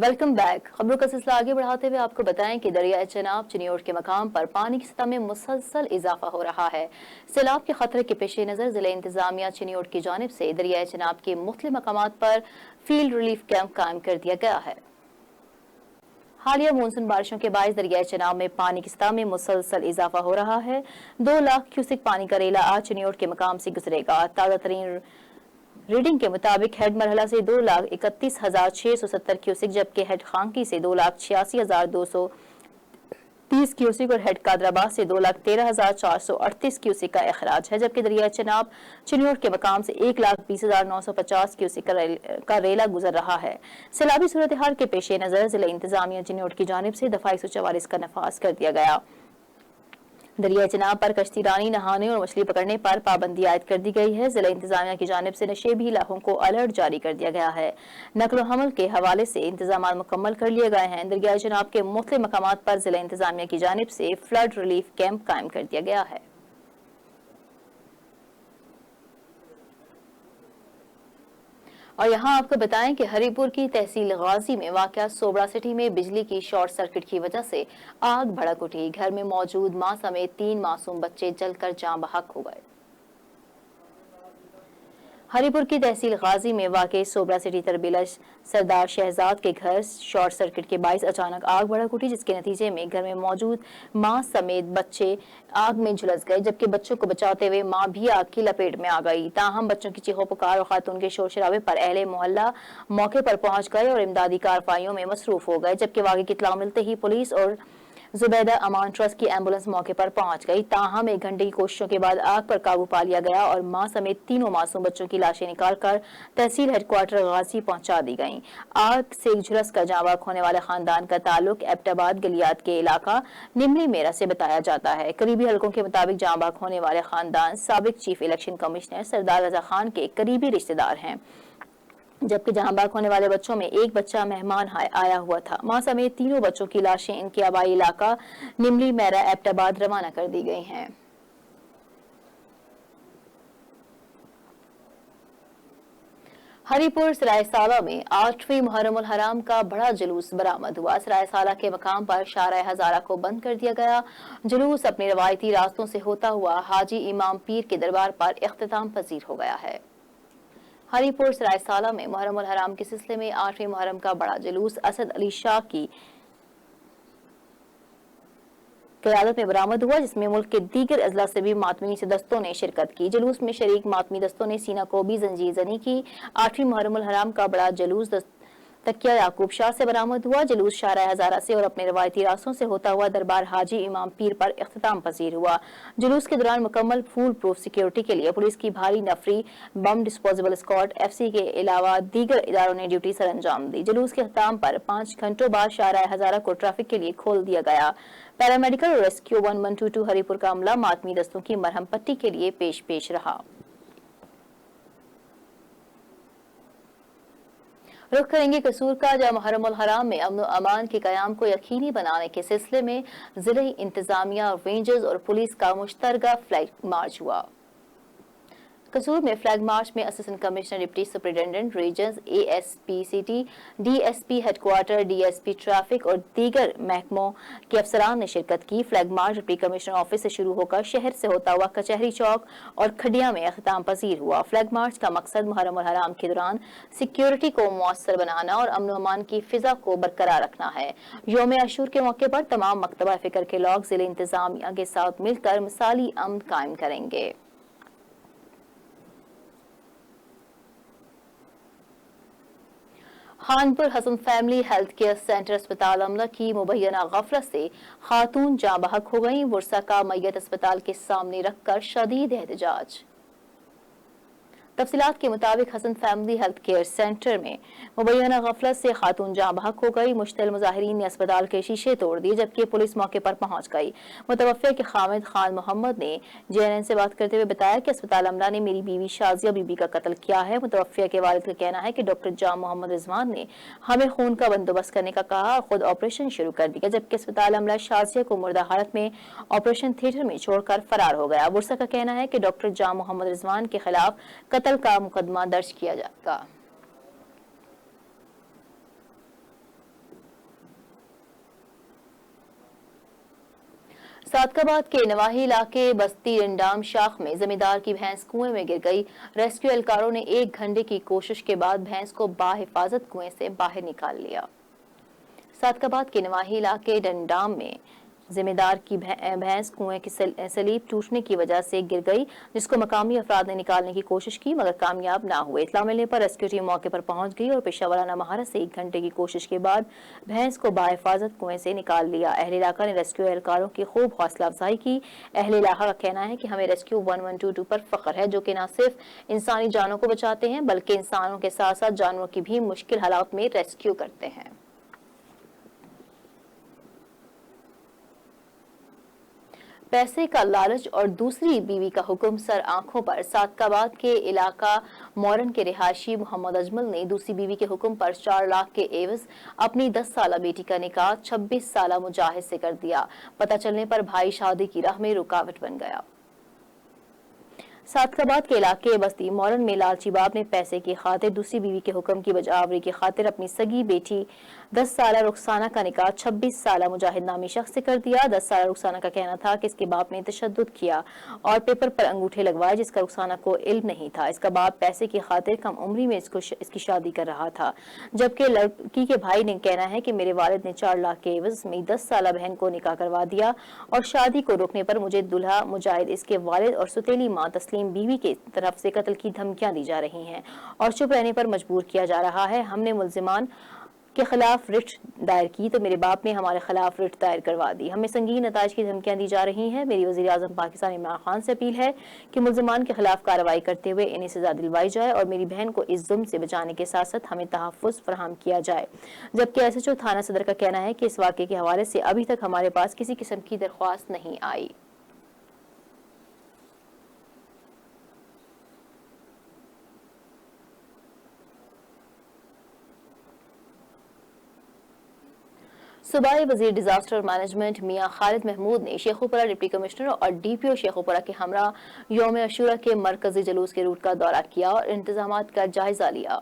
Welcome back. खबरों का सिलसिला आगे बढ़ाते हुए आपको बताएं कि दरियाए चेनाब चिनियोट के मकाम पर पानी की सतह में मुसलसल इजाफा हो रहा है। सैलाब के खतरे के पेश नजर जिले इंतजामिया चिनियोट की जानिब से दरियाए चेनाब के मुख्तलिफ मकामात पर फील्ड रिलीफ कैंप कायम कर दिया गया है। हालिया मानसून बारिशों के बायस दरियाए चेनाब में पानी की सतह में मुसलसल इजाफा हो रहा है। 2 लाख क्यूसिक पानी का रेला आज चिनियोट के मकाम से गुजरेगा। ताज़ा तरीन रीडिंग के मुताबिक हेड मरहला से 2,31,670 क्यूसिक, जबकि हेड खांकी से 2,86,230 क्यूसिक और हेड कादराबाद से 2,13,438 क्यूसिक का अखराज है, जबकि दरिया चेनाब चिनियोट के मकाम से 1,20,950 क्यूसिक का रेला गुजर रहा है। सैलाबी सूरत हाल के पेश नजर जिला इंतजामिया चिनियोट की जानिब से दफा 144 का नफाज कर दिया गया। दरिया चेनाब पर कश्ती रानी, नहाने और मछली पकड़ने पर पाबंदी आयद कर दी गई है। जिला इंतजामिया की जानिब से नशेबी इलाकों को अलर्ट जारी कर दिया गया है। नकलो हमल के हवाले से इंतजाम मुकम्मल कर लिए गए हैं। दरिया चेनाब के मुख्तलिफ मकामात पर जिला इंतजामिया की जानिब से फ्लड रिलीफ कैंप कायम कर दिया गया है। और यहाँ आपको बताएं कि हरिपुर की तहसील गाजी में वाक़या सोबड़ा सिटी में बिजली की शॉर्ट सर्किट की वजह से आग भड़क उठी। घर में मौजूद मां समेत 3 मासूम बच्चे जलकर जाँ बहक हो गए। हरिपुर की तहसील गाजी में वाक़ई सोबरा सिटी तरबिला सरदार शहजाद के घर शॉर्ट सर्किट के बायस अचानक आग भड़क उठी, जिसके नतीजे में घर में मौजूद मां समेत बच्चे आग में झुलस गए, जबकि बच्चों को बचाते हुए मां भी आग की लपेट में आ गई। ताहम बच्चों की चीखों पुकार और खातून के शोर शराबे पर अहले मोहल्ला मौके पर पहुंच गए और इमदादी कार्रवाइयों में मसरूफ हो गए, जबकि वाक़े की इत्तला मिलते ही पुलिस और जुबैदा अमान ट्रस्ट की एम्बुलेंस मौके पर पहुंच गई। ताहम 1 घंटे की कोशिशों के बाद आग पर काबू पा लिया गया और मां समेत 3 मासूम बच्चों की लाशें निकालकर तहसील हेडक्वार्टर गाजी पहुंचा दी गईं। आग से झुलस कर जांबाक होने वाले खानदान का ताल्लुक एबटाबाद गलियात के इलाका निमली मेरा से बताया जाता है। करीबी हलकों के मुताबिक जांबाक होने वाले खानदान साबिक चीफ इलेक्शन कमिश्नर सरदार रजा खान के करीबी रिश्तेदार हैं, जबकि जहां बाग होने वाले बच्चों में एक बच्चा मेहमान आया हुआ था। मां समेत 3 बच्चों की लाशें इनके आबाई इलाका निमली मेरा एबटाबाद रवाना कर दी गई हैं। हरिपुर सरायसाला में 8वीं मुहर्रमुल हराम का बड़ा जुलूस बरामद हुआ। सरायसाला के मकाम पर शारा हजारा को बंद कर दिया गया। जुलूस अपने रवायती रास्तों से होता हुआ हाजी इमाम पीर के दरबार पर इख्तिताम पजीर हो गया है। हरिपुर सरायसाला में मुहर्रमुल हराम के सिलसिले में 8वीं मुहर्रम का बड़ा जुलूस असद अली शाह की क़यादत में बरामद हुआ, जिसमें मुल्क के दीगर अजला से भी मातमी सदस्यों ने शिरकत की। जुलूस में शरीक मातमी दस्तों ने सीना को भी जंजीर जनी की। 8वीं मुहर्रमुल हराम का बड़ा जुलूस तकिया याकूब शाह से बरामद हुआ। जुलूस शारा हजारा से और अपने रवायती रास्तों से होता हुआ दरबार हाजी इमाम पीर पर इख्तिताम पजीर हुआ। जुलूस के दौरान मुकम्मल फूल प्रूफ सिक्योरिटी के लिए पुलिस की भारी नफरी, बम डिस्पोजेबल स्क्वाड, FC के अलावा दीगर इदारों ने ड्यूटी सर अंजाम दी। जुलूस के अख्ताम पर 5 घंटों बाद शारा हजारा को ट्रैफिक के लिए खोल दिया गया। पैरामेडिकल और रेस्क्यू 1122 हरिपुर का अमला मातमी दस्तों की मरहम पट्टी के लिए पेश रहा। रुख करेंगे कसूर का, जहां मुहर्रमुल हराम में अमन अमान के कयाम को यकीनी बनाने के सिलसिले में जिले इंतजामिया, रेंजर्स और पुलिस का मुश्तरका फ्लैग मार्च हुआ। कसूर में फ्लैग मार्च में assistant commissioner, deputy superintendent regions, ASP city, DSP headquarter, DSP traffic और दीगर महकमों के अफसरान ने शिरकत की। Flag march deputy commissioner office से शुरू होकर शहर से होता हुआ कचहरी चौक और खडिया में अख्ताम पजीर हुआ। फ्लैग मार्च का मकसद मुहर्रमुल हराम के दौरान सिक्योरिटी को मौसर बनाना और अमन अमान की फिजा को बरकरार रखना है। यौम आशूर के मौके पर तमाम मकतबा फिक्र के लोग जिले इंतजामिया के साथ मिलकर मिसाली अमन कायम करेंगे। Khanpur Hasan family health care centre अस्पताल अमला की मुबैना गफलत से खातून जाँ बहक हो गईं। बुरसा का मैयत अस्पताल के सामने रखकर शदीद एहतजाज। तफसीलात के मुताबिक Hasan family health care centre में मुबैना गफलत से खातून जाँ बहक हो गई। मुश्तल मुजाहिरीन ने अस्पताल के शीशे तोड़ दिए, जबकि पुलिस मौके पर पहुंच गई। मुतवफ़्फ़ा के खामिद खान मोहम्मद ने JNN से बात करते हुए बताया कि अस्पताल अमला ने मेरी बीवी शाजिया बीबी का कत्ल किया है। मुतवफ़्फ़ा के वालिद का कहना है कि डॉक्टर जाम मोहम्मद रिजवान ने हमें खून का बंदोबस्त करने का कहा और खुद ऑपरेशन शुरू कर दिया, जबकि अस्पताल अमला शाजिया को मुर्दा हालत में ऑपरेशन थिएटर में छोड़कर फरार हो गया। बुरसा का कहना है कि डॉक्टर जाम मोहम्मद रिजवान के खिलाफ कत्ल का मुकदमा दर्ज किया जाएगा। सादकाबाद के नवाही इलाके बस्ती इंडाम शाख में जमींदार की भैंस कुएं में गिर गई। रेस्क्यू एहलकारों ने 1 घंटे की कोशिश के बाद भैंस को बाहिफाजत कुएं से बाहर निकाल लिया। सादकाबाद के नवाही इलाके डंडाम में जिम्मेदार की भैंस कुएं की सलीब टूटने की वजह से गिर गई, जिसको मकामी अफराद ने निकालने की कोशिश की मगर कामयाब ना हुए। इत्तला मिलने पर रेस्क्यू टीम मौके पर पहुंच गई और पेशावराना महारत से 1 घंटे की कोशिश के बाद भैंस को बाहिफाजत कुएं से निकाल लिया। अहले इलाका ने रेस्क्यू एहलकारों की खूब हौसला अफजाई की। अहले इलाका का कहना है कि हमें रेस्क्यू 1122 पर फख्र है, जो कि न सिर्फ इंसानी जानों को बचाते हैं बल्कि इंसानों के साथ साथ जानवरों की भी मुश्किल हालात में रेस्क्यू करते हैं। पैसे का लालच और दूसरी बीवी का हुक्म सर आंखों पर सादकाबाद के इलाका मोरन के रिहायशी मोहम्मद अजमल ने दूसरी बीवी के हुक्म पर 4 लाख के एवज अपनी 10 साला बेटी का निकाह 26 साला मुजाहिद से कर दिया। पता चलने पर भाई शादी की राह में रुकावट बन गया। सादकाबाद के इलाके बस्ती मोरन में लालची बाप ने पैसे की खातिर दूसरी बीवी के हुक्म की बजावरी की खातिर अपनी सगी बेटी 10 साला रुखसाना का निकाह 26 साला मुजाहिद नामी शख्स से कर दिया। 10 साला रुखसाना का कहना था कि इसके बाप ने तशद्दुद किया और पेपर पर अंगूठे लगवाए, जिसका रुखसाना को इल्म नहीं था। इसका बाप पैसे की खातिर कम उम्री में इसकी शादी कर रहा था, जबकि लड़की के भाई ने कहना है कि मेरे वालिद ने 4 लाख के एवज में 10 साला बहन को निकाह करवा दिया और शादी को रोकने पर मुझे दुल्हा मुजाहिद, इसके वालिद और सुतेली मां बीवी के तरफ से कत्ल की धमकियां दी जा रही हैं और चुप रहने पर मजबूर किया जा रहा है। हमने मुल्जिमान के खिलाफ रिट दायर की तो मेरे बाप ने हमारे खिलाफ रिट दायर करवा दी। हमें संगीन नताइज की धमकियां दी जा रही हैं। मेरी वज़ीर आज़म पाकिस्तान इमरान खान से अपील है कि मुल्जिमान के खिलाफ कार्रवाई करते हुए इन्हें सजा दिलवाई जाए और मेरी बहन को इस जुल्म से बचाने के साथ साथ हमें तहफ़्फ़ुज़ फराहम किया जाए। जबकि SHO थाना सदर का कहना है कि इस वाक़े के हवाले से अभी तक हमारे पास किसी किस्म की दरख्वास्त नहीं आई। सूबाई वजीर डिजास्टर मैनेजमेंट मियां खालिद महमूद ने शेखुपुरा डिप्टी कमिश्नर और DPO शेखुपुरा के हमरा यौम अशूरा के मरकजी जुलूस के रूट का दौरा किया और इंतजामात का जायजा लिया।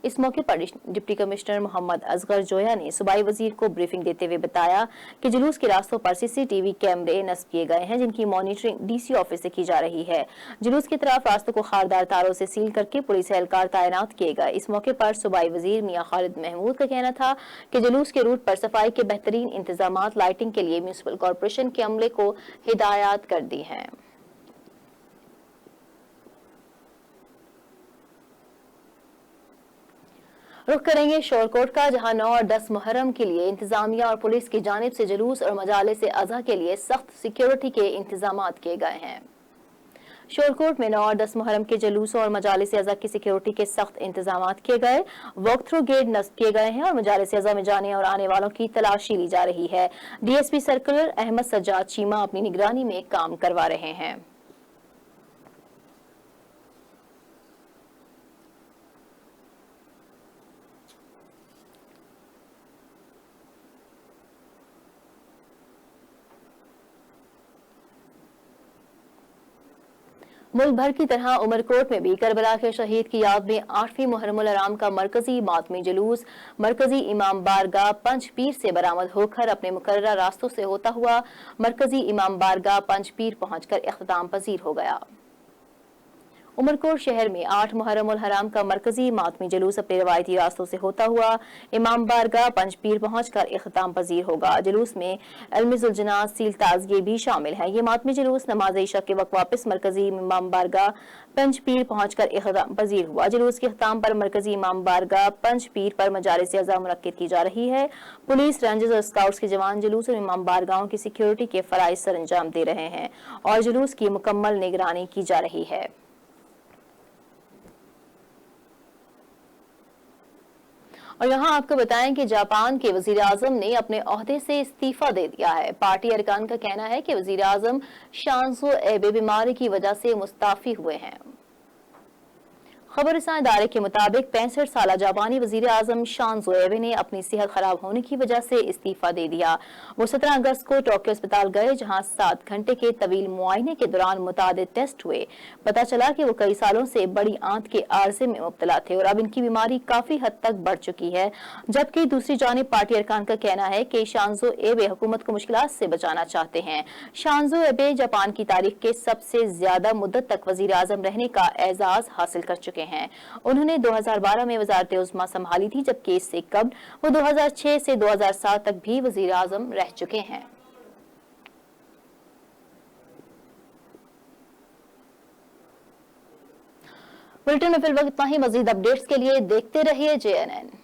इस मौके पर डिप्टी कमिश्नर मोहम्मद असगर जोया ने सूबाई वजीर को ब्रीफिंग देते हुए बताया कि जुलूस के रास्तों पर CCTV कैमरे नस्ब किए गए हैं, जिनकी मॉनिटरिंग DC ऑफिस से की जा रही है। जुलूस की तरफ रास्तों को खारदार तारों से सील करके पुलिस एहलकार तैनात किए गए। इस मौके पर सूबाई वजीर मियां खालिद महमूद का कहना था कि जुलूस के रूट पर सफाई के बेहतरीन इंतजाम लाइटिंग के लिए म्यूनिसिपल कॉरपोरेशन के अमले को हिदायत कर दी हैं। रुख करेंगे शोरकोट का, जहां 9 और 10 मुहर्रम के लिए इंतजामिया और पुलिस की जानिब से जुलूस और मजालिस अज़ा के लिए सख्त सिक्योरिटी के इंतजाम किए गए हैं। शोरकोट में 9 और 10 मुहर्रम के जुलूसों और मजालिस अज़ा की सिक्योरिटी के सख्त इंतजाम किए गए। वॉक थ्रू गेट नस्ब किए गए हैं और मजालिस अज़ा में जाने और आने वालों की तलाशी ली जा रही है। DSP सर्कुलर अहमद सज्जाद चीमा अपनी निगरानी में काम करवा रहे हैं। मुल्क भर की तरह उमरकोट में भी करबला के शहीद की याद में 8वीं मुहर्रमुल हराम का मरकजी मातमी जुलूस मरकजी इमाम बारगाह पंजपीर से बरामद होकर अपने मुकर्रर रास्तों से होता हुआ मरकजी इमाम बारगाह पंजपीर पहुंचकर इख्तिताम पजीर हो गया। उमरकोट शहर में 8 मुहर्रमुल हराम का मरकजी मातमी जुलूस अपने रवायती रास्तों से होता हुआ इमाम बारगाह पंजपीर पहुंचकर इख्तिताम पजीर होगा। जुलूस में अलमिजुल जनाज सील ताज़िये भी शामिल हैं। ये मातमी जुलूस नमाज इशा के वक्त वापस मरकजी इमाम बारगाह पंजपीर पहुंचकर इख्तिताम पजीर हुआ। जुलूस के इख्तिताम पर मरकजी इमाम बारगाह पंजपीर पर मजालिस अज़ा मुनक्किद की जा रही है। पुलिस, रेंजर्स और स्काउट्स के जवान जुलूस और इमाम बारगाहों की सिक्योरिटी के फराइज सर अंजाम दे रहे हैं और जुलूस की मुकम्मल निगरानी की जा रही है। और यहाँ आपको बताएं कि जापान के वजीर आजम ने अपने ओहदे से इस्तीफा दे दिया है। पार्टी अरकान का कहना है कि वजीर आजम शांजो एबे बीमारी की वजह से मुस्ताफी हुए हैं। खबरसां इदारे के मुताबिक 65 साल जापानी वजीर आजम शांजो एबे ने अपनी सेहत खराब होने की वजह से इस्तीफा दे दिया। वो 17 अगस्त को टोक्यो अस्पताल गए, जहां 7 घंटे के तवील मुआयने के दौरान मुतादिद टेस्ट हुए। पता चला कि वो कई सालों से बड़ी आंत के आर्जे में मुब्तला थे और अब इनकी बीमारी काफी हद तक बढ़ चुकी है। जबकि दूसरी जानिब पार्टी अरकान का कहना है कि शांजो एबे हुकूमत को मुश्किलात से बचाना चाहते हैं। शांजो एबे जापान की तारीख के सबसे ज्यादा मुद्दत तक वजीर आजम रहने का एजाज हासिल कर चुके हैं। उन्होंने 2012 में वजारत उज़्मा संभाली थी, जबकि इससे कबल वो 2006 से 2007 तक भी वजीर आजम रह चुके हैं। बुलेटिन में फिलहाल इतना ही। मजीद अपडेट्स के लिए देखते रहिए JNN।